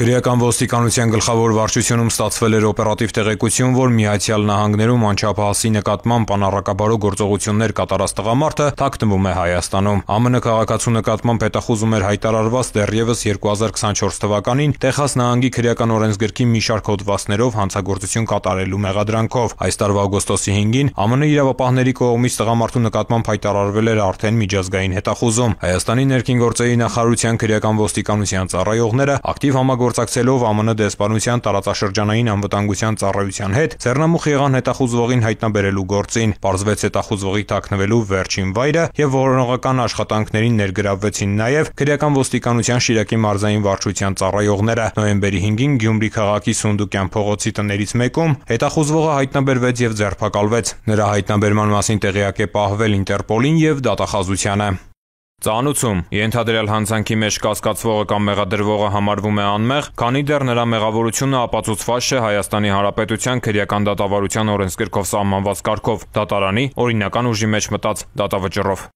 Քրեական ոստիկանության գլխավոր վարչությունում ստացվել էր օպերատիվ տեղեկություն, որ Միացյալ Նահանգներում անչափահասի նկատմամբ անառակաբարո գործողություններ կատարած տղամարդը թաքնվում է Հայաստանում։ ԱՄՆ քաղաքացու նկատմամբ հետախուզում էր հայտարարված դեռևս 2024 թվականին Տեխաս նահանգի քրեական օրենսգրքի մի շարք հոդվածներով հանցագործություն կատարելու մեղադրանքով։ Այս տարվա օգոստոսի 5-ին ԱՄՆ իրավապահների կողմից տղամարդու նկատմամբ հայտարարվել էր արդեն միջազգային հետախուզում։ Հայաստանի ներքին գործերի նախարարության քրեական ոստիկանության ծառայողները ակտիվ համագործակցելով ԱՄՆ դեսպանության տարածաշրջանային անվտանգության ծառայության հետ ձեռնամուխ եղան հետախուզվողին հայտնաբերելու գործին։ Պարզվեց հետախուզվողի թաքնվելու վերջին վայրը եւ որոնողական աշխատանքներին ներգրավվեցին նաեւ քրեական ոստիկանության Շիրակի մարզային վարչության ծառայողները։ Նոյեմբերի 5-ին Գյումրի քաղաքի Սունդուկյան փողոցի տներից մեկում հետախուզվողը հայտնաբերվեց եւ ձերբակալվեց։ Նրա հայտնաբերման մասին տեղյակ է պահվել Ինտերպոլին եւ դատախազությանը։ Ծանուցում ենթադրյալ հանցանքի մեջ կասկածվողը կամ մեղադրվողը համարվում է անմեղ, քանի դեռ նրա մեղավորությունը ապացուցված չէ Հայաստանի Հանրապետության քրեական դատավարության օրենսգրքով սահմանված կարգով՝ դատարանի օրինական ուժի մեջ մտած դատավճռով։